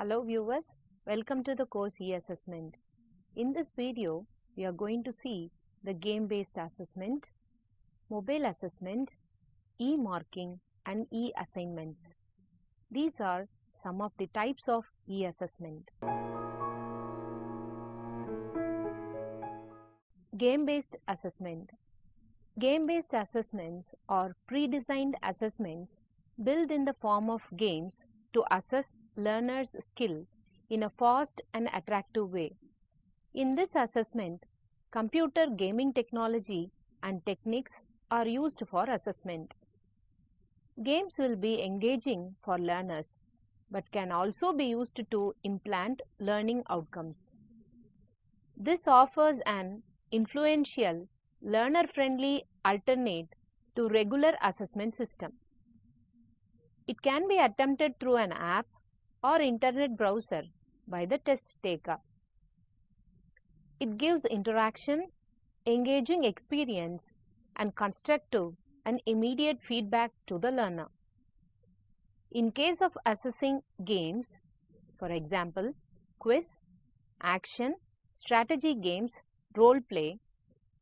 Hello viewers, welcome to the course E-Assessment. In this video, we are going to see the game-based assessment, mobile assessment, e-marking and e-assignments. These are some of the types of e-assessment. Game-based assessment. Game-based assessments are pre-designed assessments built in the form of games to assess learners' skill in a fast and attractive way. In this assessment, computer gaming technology and techniques are used for assessment. Games will be engaging for learners, but can also be used to implant learning outcomes. This offers an influential, learner-friendly alternate to regular assessment system. It can be attempted through an app or internet browser by the test taker. It gives interaction, engaging experience, and constructive and immediate feedback to the learner. In case of assessing games, for example, quiz, action, strategy games, role play,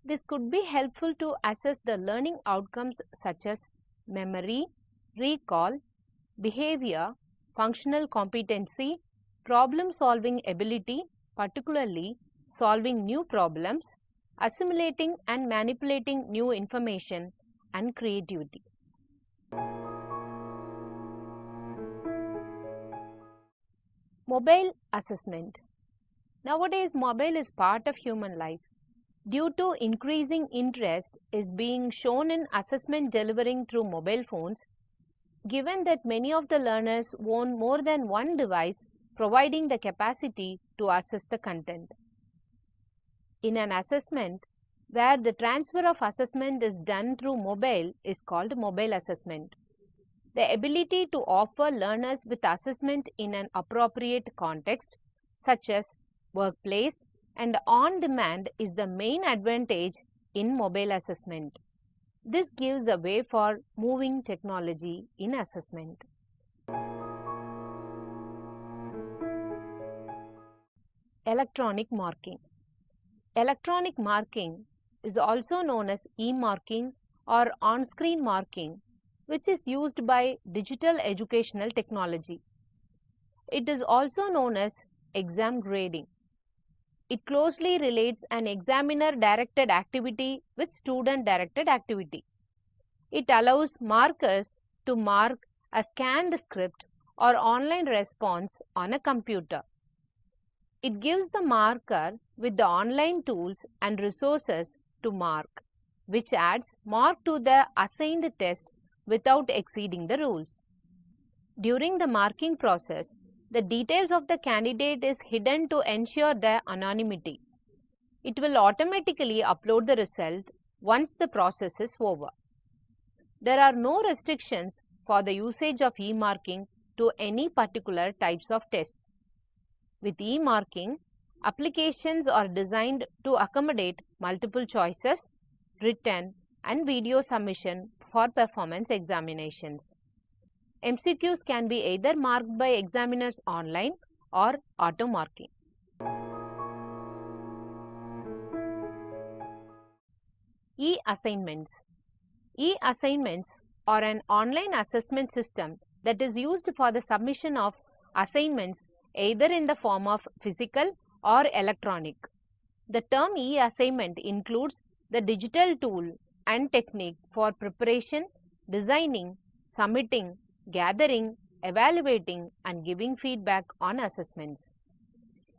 this could be helpful to assess the learning outcomes such as memory, recall, behavior, functional competency, problem-solving ability, particularly solving new problems, assimilating and manipulating new information, and creativity. Mobile assessment. Nowadays, mobile is part of human life. Due to increasing interest is being shown in assessment delivering through mobile phones, given that many of the learners own more than one device providing the capacity to assess the content. In an assessment where the transfer of assessment is done through mobile is called mobile assessment. The ability to offer learners with assessment in an appropriate context such as workplace and on demand is the main advantage in mobile assessment. This gives a way for moving technology in assessment. Electronic marking. Electronic marking is also known as e-marking or on-screen marking, which is used by digital educational technology. It is also known as exam grading. It closely relates an examiner-directed activity with student-directed activity. It allows markers to mark a scanned script or online response on a computer. It gives the marker with the online tools and resources to mark, which adds mark to the assigned test without exceeding the rules. During the marking process, the details of the candidate is hidden to ensure their anonymity. It will automatically upload the result once the process is over. There are no restrictions for the usage of e-marking to any particular types of tests. With e-marking, applications are designed to accommodate multiple choices, written and video submission for performance examinations. MCQs can be either marked by examiners online or auto marking. E-assignments. E-assignments are an online assessment system that is used for the submission of assignments either in the form of physical or electronic. The term e-assignment includes the digital tool and technique for preparation, designing, submitting, gathering, evaluating and giving feedback on assessments.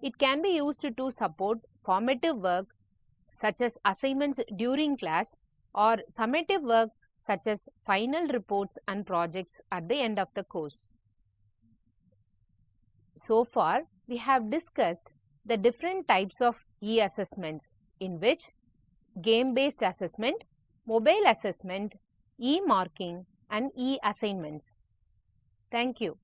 It can be used to support formative work such as assignments during class or summative work such as final reports and projects at the end of the course. So far, we have discussed the different types of e-assessments in which game-based assessment, mobile assessment, e-marking and e-assignments. Thank you.